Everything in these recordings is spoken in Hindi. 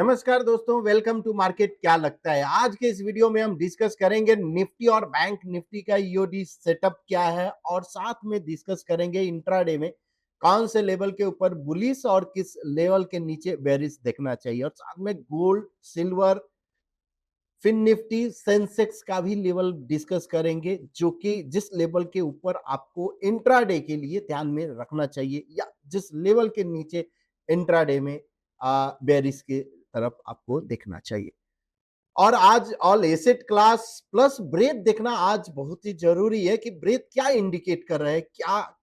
नमस्कार दोस्तों, वेलकम टू मार्केट। क्या लगता है आज के इस वीडियो में हम डिस्कस करेंगे निफ्टी और बैंक निफ्टी का ईओडी सेटअप क्या है और साथ में डिस्कस करेंगे इंट्राडे में कौन से लेवल के ऊपर बुलिश और किस लेवल के नीचे बेरिश देखना चाहिए और साथ में gold, silver, Fin Nifty, Sensex का भी लेवल डिस्कस करेंगे जो कि जिस लेवल के ऊपर आपको इंट्राडे के लिए ध्यान में रखना चाहिए या जिस लेवल के नीचे इंट्राडे में बेरिश के तरफ आपको देखना चाहिए। और आज all asset class plus breadth देखना आज बहुत ही जरूरी है कि ब्रेथ क्या इंडिकेट कर रहा है, क्या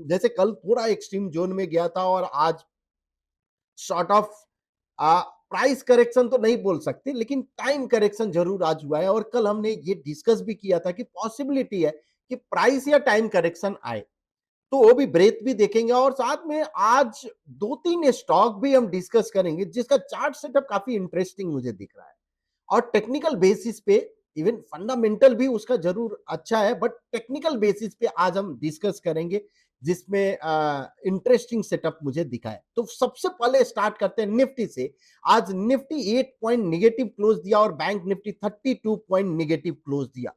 जैसे कल पूरा एक्सट्रीम जोन में गया था और आज सॉर्ट ऑफ प्राइस करेक्शन तो नहीं बोल सकते लेकिन टाइम करेक्शन जरूर आज हुआ है। और कल हमने ये डिस्कस भी किया था कि पॉसिबिलिटी है कि प्राइस या टाइम करेक्शन आए, तो वो भी ब्रेथ भी देखेंगे और साथ में आज दो तीन स्टॉक भी हम डिस्कस करेंगे जिसका चार्ट सेटअप काफी इंटरेस्टिंग मुझे दिख रहा है और टेक्निकल बेसिस पे, इवन फंडामेंटल भी उसका जरूर अच्छा है बट टेक्निकल बेसिस पे आज हम डिस्कस करेंगे जिसमें इंटरेस्टिंग सेटअप मुझे दिखा है। तो सबसे पहले स्टार्ट करते हैं निफ्टी से। आज निफ्टी 8 पॉइंट निगेटिव क्लोज दिया और Bank Nifty 32 point negative close दिया।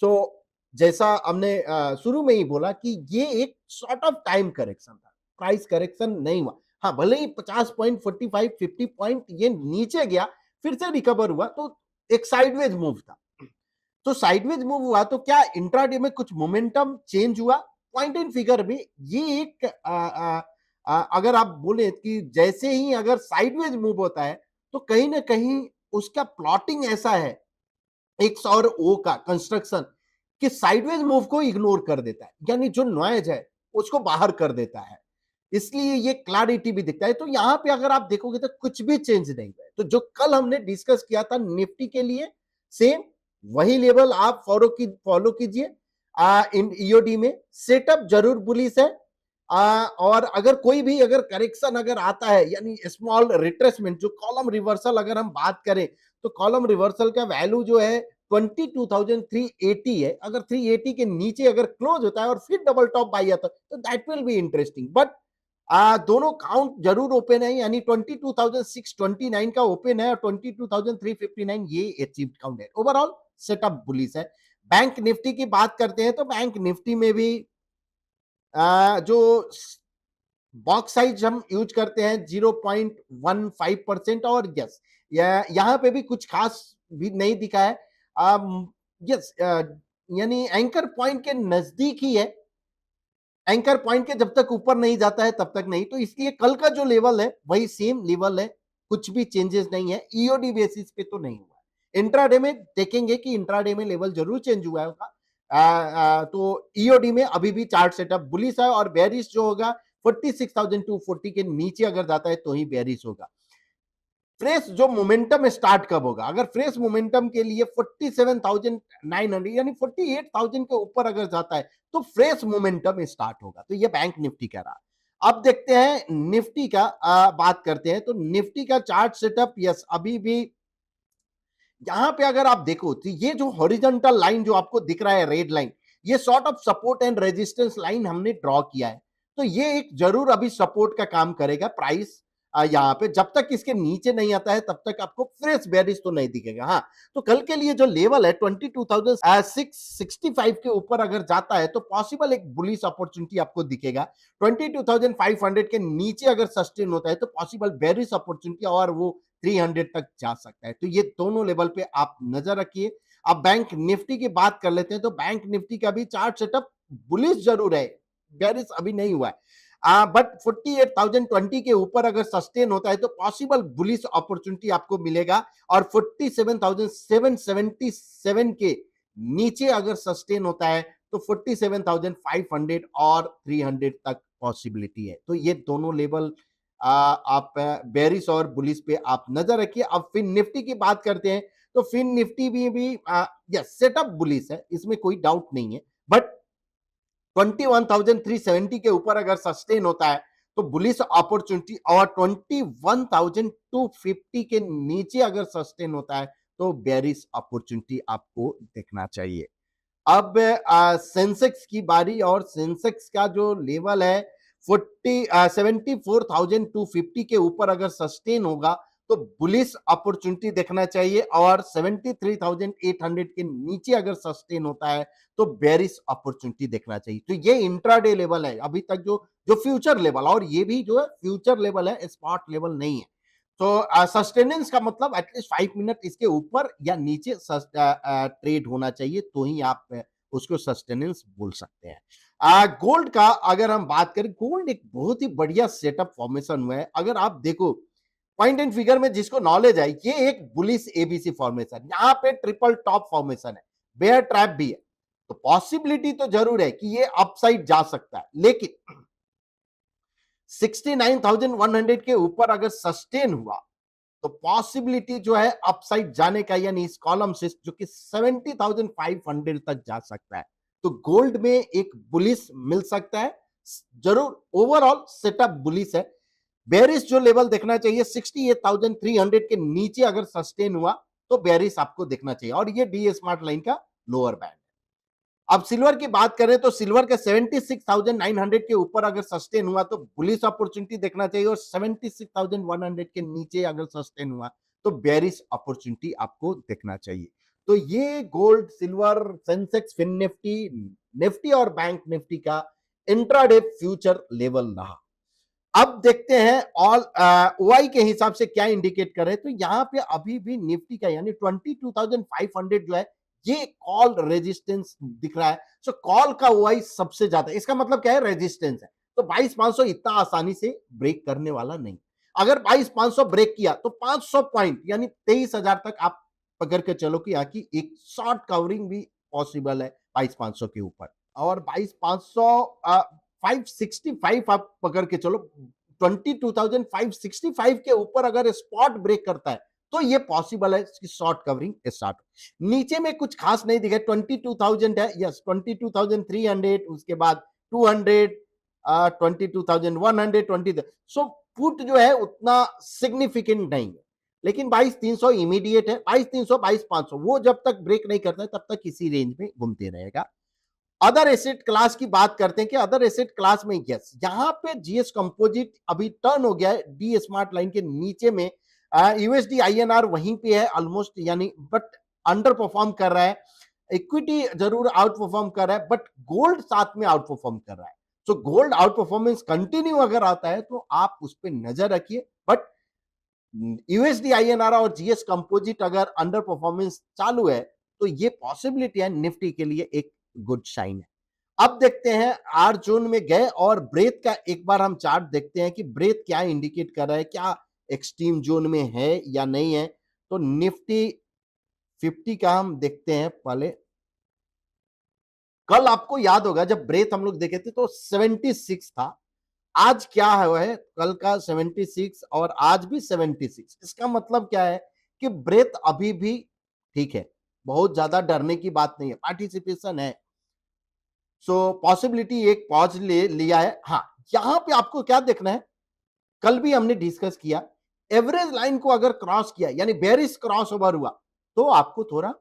सो जैसा हमने शुरू में ही बोला कि ये एक सॉर्ट ऑफ टाइम करेक्शन था, प्राइस करेक्शन नहीं हुआ। हाँ, भले ही 50 पॉइंट, 45, 50 पॉइंट ये नीचे गया, फिर से रिकवर हुआ, तो एक साइडवेज मूव था। तो साइडवेज मूव हुआ तो क्या इंट्राडे में कुछ मोमेंटम चेंज हुआ? पॉइंट इन फिगर में ये एक अगर आप बोले कि जैसे ही अगर साइडवेज मूव होता है तो कहीं ना कहीं उसका प्लॉटिंग ऐसा है एक्स और ओ का कंस्ट्रक्शन कि साइडवेज मूव को इग्नोर कर देता है, यानी जो नॉइज है उसको बाहर कर देता है, इसलिए ये क्लैरिटी भी दिखता है। तो यहां पे अगर आप देखोगे तो कुछ भी चेंज नहीं हुआ है। तो जो कल हमने डिस्कस किया था निफ्टी के लिए सेम वही लेवल आप फॉलो कीजिए। इन ईओडी में सेटअप जरूर बुलिश है। और अगर कोई भी अगर करेक्शन अगर आता है यानी स्मॉल रिट्रेसमेंट, जो कॉलम रिवर्सल अगर हम बात करें तो कॉलम रिवर्सल का वैल्यू जो है 22,380 है। अगर 380 के नीचे अगर क्लोज होता है और फिर डबल टॉप बाई आता है तो that will be interesting. But दोनों काउंट जरूर ओपन है, यानी 22,629 का ओपन है और 22,359 ये अचीव्ड काउंट है। ओवरऑल सेटअप बुलिश है। बैंक निफ्टी की बात करते हैं तो बैंक निफ्टी में भी जो बॉक्स साइज हम यूज करते हैं 0.15% और यस यहां पे भी कुछ खास भी नहीं दिखा है। यस यानी एंकर पॉइंट के नजदीक ही है, एंकर पॉइंट के जब तक ऊपर नहीं जाता है तब तक नहीं, तो इसलिए कल का जो लेवल है वही सेम लेवल है, कुछ भी चेंजेस नहीं है। ईओडी बेसिस पे तो नहीं हुआ। इंट्राडे में देखेंगे कि इंट्राडे में लेवल जरूर चेंज हुआ होगा। तो ईओडी में अभी भी चार्ट सेटअप बुलिश है और बेरिश जो होगा 46,240 के नीचे अगर जाता है तो ही बेरिश होगा। फ्रेश जो मोमेंटम स्टार्ट कब होगा? अगर फ्रेश मोमेंटम के लिए 47,900 यानी 48,000 के ऊपर अगर जाता है तो फ्रेश मोमेंटम स्टार्ट होगा। तो ये बैंक निफ्टी कह रहा। अब देखते हैं निफ्टी का बात करते हैं तो निफ्टी का चार्ट सेटअप यस अभी भी यहां पे अगर आप देखो तो ये जो हॉरिजॉन्टल लाइन जो आपको दिख रहा है रेड लाइन, ये sort of support and resistance line हमने ड्रॉ किया है। तो ये एक जरूर अभी सपोर्ट का काम करेगा। प्राइस यहाँ पे जब तक इसके नीचे नहीं आता है तब तक आपको फ्रेश बेरिश तो नहीं दिखेगा। हाँ, तो कल के लिए जो लेवल है 22,665 के ऊपर अगर जाता है तो पॉसिबल एक बुलिश अपॉर्चुनिटी आपको दिखेगा। 22,500 के नीचे अगर सस्टेन होता है तो पॉसिबल बेरिश अपॉर्चुनिटी और वो 300 तक जा सकता है। तो ये दोनों लेवल पे आप नजर रखिए। अब बैंक निफ्टी की बात कर लेते हैं तो बैंक निफ्टी का भी चार्ट सेटअप बुलिश जरूर है, बेरिश अभी नहीं हुआ है। बट 48,020 के ऊपर अगर सस्टेन होता है तो पॉसिबल बुलिश अपॉर्चुनिटी आपको मिलेगा और 47,777 के नीचे अगर सस्टेन होता है तो 47,500 और 300 तक पॉसिबिलिटी है। तो ये दोनों लेवल आप बेरिश और बुलिश पे आप नजर रखिए। अब फिन निफ्टी की बात करते हैं तो फिन निफ्टी भी यस सेटअप बुलिश है, इसमें कोई डाउट नहीं है। बट 21,370 के ऊपर अगर सस्टेन होता है तो बुलिश अपॉर्चुनिटी और 21,250 के नीचे अगर सस्टेन होता है तो बेरिश अपॉर्चुनिटी आपको देखना चाहिए। अब सेंसेक्स की बारी और सेंसेक्स का जो लेवल है 74,250 के ऊपर अगर सस्टेन होगा तो बुलिश अपॉर्चुनिटी देखना चाहिए, और 73,800 के नीचे अगर सस्टेन होता है तो बेरिश अपॉर्चुनिटी देखना चाहिए। तो ये इंट्राडे लेवल है अभी तक, जो जो फ्यूचर लेवल, और ये भी जो है फ्यूचर लेवल है, स्पॉट लेवल नहीं है। तो सस्टेनेंस का मतलब एटलीस्ट 5 मिनट इसके ऊपर या नीचे ट्रेड होना चाहिए, तो ही आप उसको सस्टेनेंस बोल सकते हैं। गोल्ड का अगर हम बात करें, गोल्ड एक बहुत ही बढ़िया सेटअप फॉर्मेशन हुआ है। अगर आप देखो पॉइंट एंड फिगर में, जिसको नॉलेज है, ये एक बुलिश एबीसी फॉर्मेशन, यहां पे ट्रिपल टॉप फॉर्मेशन है, बेयर ट्रैप भी है, तो पॉसिबिलिटी तो जरूर है कि ये अपसाइड जा सकता है, लेकिन 69,100 के ऊपर अगर सस्टेन हुआ तो पॉसिबिलिटी जो है अपसाइड जाने का, यानी इस कॉलम से जो कि 70,500 तक जा सकता है। तो गोल्ड में एक बुलिश मिल सकता है जरूर, ओवरऑल सेटअप बुलिश है। बेरिश जो लेवल देखना चाहिए 68,300 के नीचे अगर सस्टेन हुआ तो बेरिश आपको देखना चाहिए, और ये डी स्मार्ट लाइन का लोअर बैंड। अब सिल्वर की बात करें तो सिल्वर के 76,900 के ऊपर अगर सस्टेन हुआ तो बुलिश अपॉर्चुनिटी देखना चाहिए, और 76,100 के नीचे अगर सस्टेन हुआ तो बेरिश अपॉर्चुनिटी आपको देखना चाहिए। तो ये gold, silver, Sensex, Fin Nifty, Nifty और बैंक निफ्टी का इंट्राडे फ्यूचर लेवल रहा। अब देखते हैं ऑल ओआई के हिसाब से क्या इंडिकेट कर रहे हैं। तो यहां पे अभी भी निफ्टी का यानी 22,500 जो है ये कॉल रेजिस्टेंस दिख रहा है। सो कॉल का ओआई सबसे ज्यादा, इसका मतलब क्या है, रेजिस्टेंस है। तो 22,500 इतना आसानी से ब्रेक करने वाला नहीं। अगर 22,500 ब्रेक किया तो 500 पॉइंट यानी 23,000 तक आप पकड़ के चलो कि यहाँ की एक शॉर्ट कवरिंग भी पॉसिबल है 22,500 के ऊपर। और 22,500 565 आप पकड़ के चलो, 22,565 के ऊपर अगर स्पॉट ब्रेक करता है तो ये पॉसिबल है कि शॉर्ट कवरिंग स्टार्ट। नीचे में कुछ खास नहीं दिखा, 22,000 है, यस 22,300, उसके बाद 200, 22,100, 20। सो फुट जो है उतना सिग्निफिकेंट नहीं है, लेकिन 22,300 इमीडिएट है, 22,300, 22,500 वो जब तक ब्रेक नहीं करता है तब तक इसी रेंज में घूमते रहेगा। अदर एसेट क्लास की बात करते हैं कि अदर एसेट क्लास में यस, यहां पे जीएस कंपोजिट अभी टर्न हो गया है डी स्मार्ट लाइन के नीचे में। यूएसडी आईएनआर वहीं पे है ऑलमोस्ट, यानी बट अंडर परफॉर्म कर रहा है। इक्विटी जरूर आउट परफॉर्म कर रहा है, बट गोल्ड साथ में आउट परफॉर्म कर रहा है। So gold out performance continue अगर आता है तो आप उस पर नजर रखिए, बट यूएसडी आईएनआर और जीएस कंपोजिट अगर अंडर परफॉर्मेंस चालू है तो ये पॉसिबिलिटी है निफ्टी के लिए एक गुड साइन है। अब देखते हैं आर जोन में गए और ब्रेथ का एक बार हम चार्ट देखते हैं कि ब्रेथ क्या इंडिकेट कर रहा है, क्या एक्सट्रीम जोन में है या नहीं है। तो निफ्टी 50 का हम देखते हैं पहले। कल आपको याद होगा जब ब्रेथ हम लोग देखे थे तो 76 था, आज क्या है, कल का 76 और आज भी 76। इसका मतलब क्या है कि ब्रेथ अभी भी ठीक है, बहुत ज्यादा डरने की बात नहीं है, पार्टिसिपेशन है। सो पॉसिबिलिटी एक पॉज ले लिया है। हाँ, यहां पे आपको क्या देखना है, कल भी हमने डिस्कस किया, एवरेज लाइन को अगर क्रॉस किया यानी बेरिश क्रॉस ओवर हुआ तो आपको थोड़ा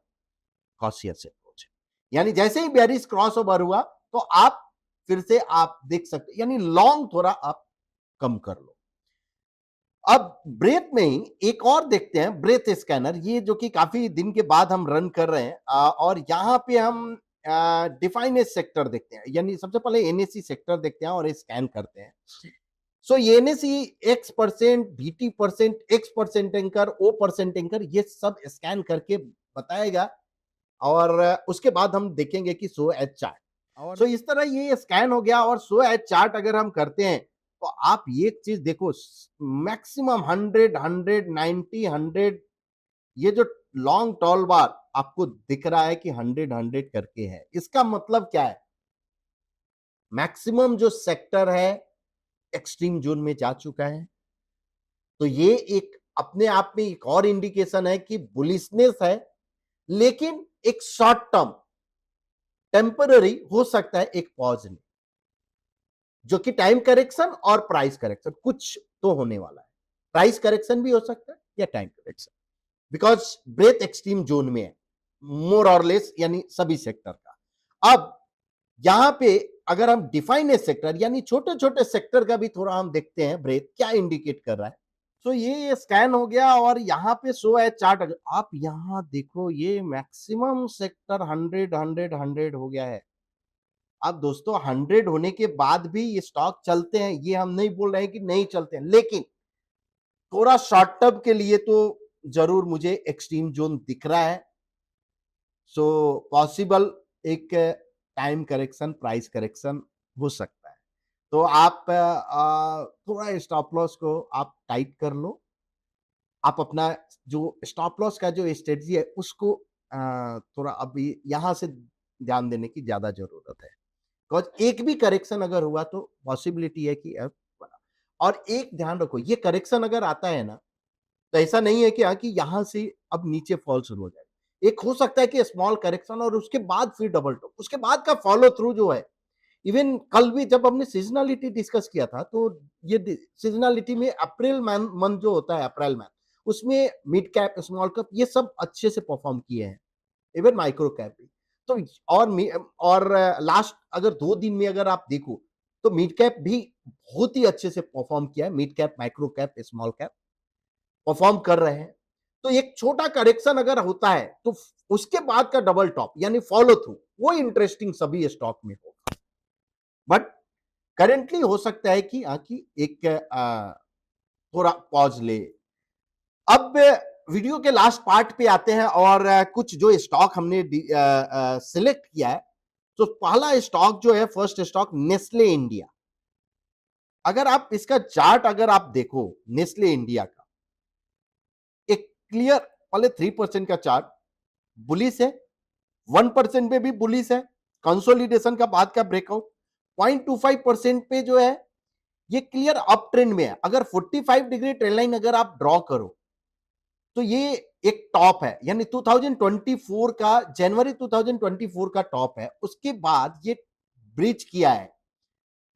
कॉशियस अप्रोच है। यानी जैसे ही बेरिश क्रॉस ओवर हुआ तो आप फिर से आप देख सकते, यानी लॉन्ग थोड़ा आप कम कर लो। अब ब्रेथ में ही एक और देखते हैं, ब्रेथ स्कैनर, ये जो कि काफी दिन के बाद हम रन कर रहे हैं, और यहां पे हम डिफाइन सेक्टर देखते हैं, यानी सबसे पहले एनएससी सेक्टर देखते हैं और स्कैन करते हैं। सो ये NSC X%, BT%, X% anchor, O% anchor, ये सब स्कैन करके बताएगा, और उसके बाद हम देखेंगे कि सो एच चार्ट। और सो इस तरह ये स्कैन हो गया, और सो एच चार्ट अगर हम करते हैं तो आप ये चीज देखो, मैक्सिमम 100, 190, 100, ये जो लॉन्ग टॉल बार आपको दिख रहा है कि 100, 100 करके है। इसका मतलब क्या है, मैक्सिमम जो सेक्टर है एक्सट्रीम जोन में जा चुका है। तो ये एक अपने आप में एक और इंडिकेशन है कि बुलिशनेस है, लेकिन एक शॉर्ट टर्म टेम्पररी हो सकता है, एक पॉज में, जो कि टाइम करेक्शन और प्राइस करेक्शन कुछ तो होने वाला है। प्राइस करेक्शन भी हो सकता है या time correction, because breadth extreme zone में है मोर और लेस, यानी सभी सेक्टर का। अब यहां पे अगर हम डिफाइन सेक्टर यानी छोटे छोटे सेक्टर का भी थोड़ा हम देखते हैं ब्रेथ क्या इंडिकेट कर रहा है। तो ये स्कैन हो गया और यहाँ पे शो है चार्ट। अगर आप यहाँ देखो ये मैक्सिमम सेक्टर 100 हो गया है। अब दोस्तों 100 होने के बाद भी ये स्टॉक चलते हैं, ये हम नहीं बोल रहे हैं कि नहीं चलते हैं, लेकिन थोड़ा शॉर्ट टर्म के लिए तो जरूर मुझे एक्सट्रीम जोन दिख रहा है। सो पॉसिबल एक टाइम करेक्शन, प्राइस करेक्शन हो सकता है। तो आप थोड़ा स्टॉप लॉस को आप टाइट कर लो। आप अपना जो स्टॉप लॉस का जो स्ट्रेटजी है उसको थोड़ा अभी यहाँ से ध्यान देने की ज्यादा जरूरत है। बिकॉज एक भी करेक्शन अगर हुआ तो पॉसिबिलिटी है कि अब बड़ा। और एक ध्यान रखो, ये करेक्शन अगर आता है ना, तो ऐसा नहीं है कि यहाँ से अब नीचे फॉल शुरू हो जाए। एक हो सकता है कि स्मॉल करेक्शन और उसके बाद फिर डबल टॉप, उसके बाद का फॉलो थ्रू जो है। इवन कल भी जब हमने सीजनलिटी डिस्कस किया था, तो ये सीजनलिटी में अप्रैल मंथ जो होता है, अप्रैल मंथ, उसमें मिड कैप, स्मॉल कैप, ये सब अच्छे से परफॉर्म किए हैं, इवन माइक्रो कैप भी। तो और लास्ट अगर 2 दिन में अगर आप देखो, तो मिड कैप भी बहुत ही अच्छे से परफॉर्म किया है। Mid cap, micro cap, small cap perform कर रहे हैं। तो एक छोटा करेक्शन अगर होता है तो उसके बाद का डबल टॉप यानी फॉलो थ्रू, वो इंटरेस्टिंग सभी स्टॉक में होगा। बट करेंटली हो सकता है कि एक थोड़ा पॉज ले। अब वीडियो के लास्ट पार्ट पे आते हैं और कुछ जो स्टॉक हमने सिलेक्ट किया है। तो पहला स्टॉक जो है, फर्स्ट स्टॉक, नेस्ले इंडिया। अगर आप इसका चार्ट अगर आप देखो नेस्ले इंडिया का, एक क्लियर पहले 3% का चार्ट बुलिश है, 1% पे भी बुलिश है, कंसोलिडेशन का बाद का ब्रेकआउट, 0.25% पे जो है ये क्लियर अप ट्रेंड में है। अगर 45 डिग्री ट्रेंड लाइन अगर आप ड्रॉ करो तो ये एक टॉप है, यानी 2024 का, जनवरी 2024 का टॉप है। उसके बाद ये ब्रिज किया है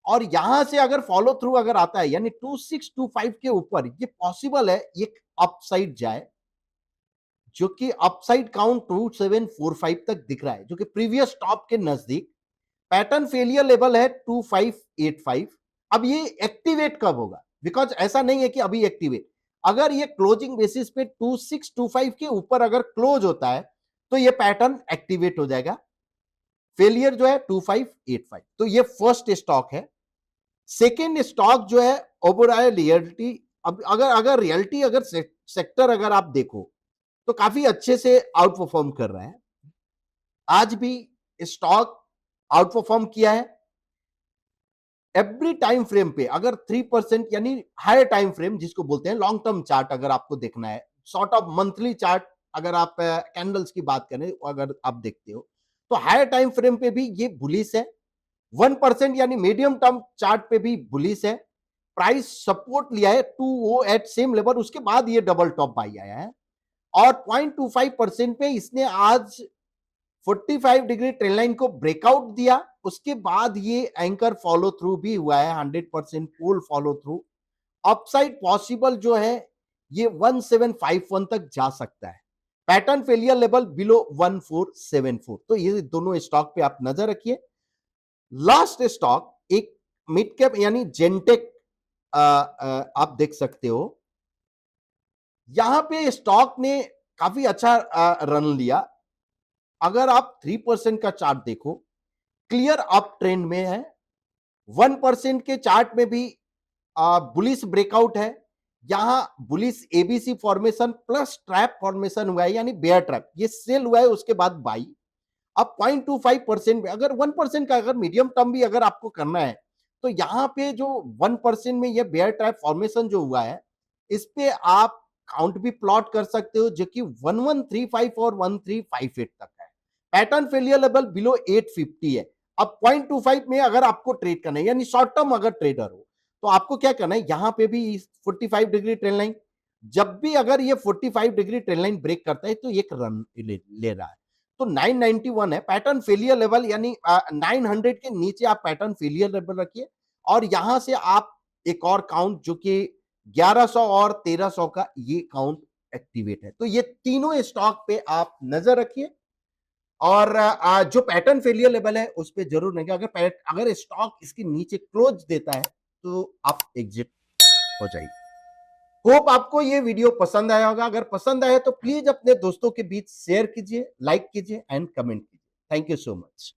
और यहां से अगर फॉलो थ्रू अगर आता है, यानी 2625 के ऊपर, ये पॉसिबल है एक अपसाइड जाए, जो कि अपसाइड काउंट 2745 तक दिख रहा है, जो कि प्रीवियस टॉप के नजदीक। पैटर्न फेलियर लेवल है 2585। अब ये एक्टिवेट कब होगा? बिकॉज ऐसा नहीं है कि अभी एक्टिवेट, अगर ये क्लोजिंग बेसिस पे 2625 के ऊपर अगर क्लोज होता है तो ये पैटर्न एक्टिवेट हो जाएगा। फेलियर जो है 2585। तो ये फर्स्ट स्टॉक है। सेकेंड स्टॉक जो है ओबेरॉय रियल्टी। अब अगर रियल्टी अगर सेक्टर अगर आप देखो तो काफी अच्छे से आउट परफॉर्म कर रहा है। आज भी स्टॉक आउट परफॉर्म किया है। एवरी टाइम फ्रेम पे अगर 3% यानी हायर टाइम फ्रेम जिसको बोलते हैं, लॉन्ग टर्म चार्ट अगर आपको देखना है, सॉर्ट ऑफ मंथली चार्ट, अगर आप कैंडल्स की बात करें, अगर आप देखते हो तो हायर टाइम फ्रेम पे भी ये बुलिश है। 1% यानी मीडियम टर्म चार्ट पे भी बुलिश है। प्राइस सपोर्ट लिया है 2 एट सेम लेवल, उसके बाद ये डबल टॉप बाई आया है। और 0.25% पे इसने आज 45 डिग्री ट्रेंड लाइन को ब्रेकआउट दिया। उसके बाद ये एंकर फॉलो थ्रू भी हुआ है, 100% full follow through. Upside possible जो है ये 1751 तक जा सकता है। Pattern failure level below 1474। तो ये दोनों स्टॉक पे आप नजर रखिए। लास्ट स्टॉक एक मिड कैप यानी जेनटेक, आप देख सकते हो यहां पे स्टॉक ने काफी अच्छा रन लिया। अगर आप 3% का चार्ट देखो, क्लियर अप ट्रेंड में है। 1% के चार्ट में भी बुलिश ब्रेकआउट है। यहां bullish ABC formation plus trap formation हुआ है, यानी बेयर ट्रैप, ये सेल हुआ है, उसके बाद बाई। अब 0.25% में अगर 1% का अगर मीडियम टर्म भी अगर आपको करना है, तो यहां पे जो 1% में ये बेयर ट्रैप फॉर्मेशन जो हुआ है, इस पे आप काउंट भी प्लॉट कर सकते हो, जो कि 1135 और 1358 तक है। पैटर्न फेलियर लेवल बिलो 850 है। अब 0.25 में अगर आपको ट्रेड करना है, यानी शॉर्ट टर्म अगर ट्रेडर हो, तो आपको क्या करना है, यहां पे भी 45 डिग्री ट्रेंड लाइन, जब भी अगर ये 45 डिग्री ट्रेंड लाइन ब्रेक करता है तो एक रन ले रहा है। तो 991 है पैटर्न फेलियर लेवल, यानी 900 के नीचे आप पैटर्न फेलियर लेवल रखिए। और यहां से आप एक और काउंट जो कि 1100 और 1300 का, ये काउंट एक्टिवेट है। तो ये तीनों स्टॉक पे आप नजर रखिए और जो पैटर्न फेलियर लेवल है उस पर जरूर नहीं, अगर स्टॉक इसके नीचे क्लोज देता है तो आप एग्जिट हो जाइए। होप आपको ये वीडियो पसंद आया होगा। अगर पसंद आया तो प्लीज अपने दोस्तों के बीच शेयर कीजिए, लाइक कीजिए एंड कमेंट कीजिए। Thank you so much.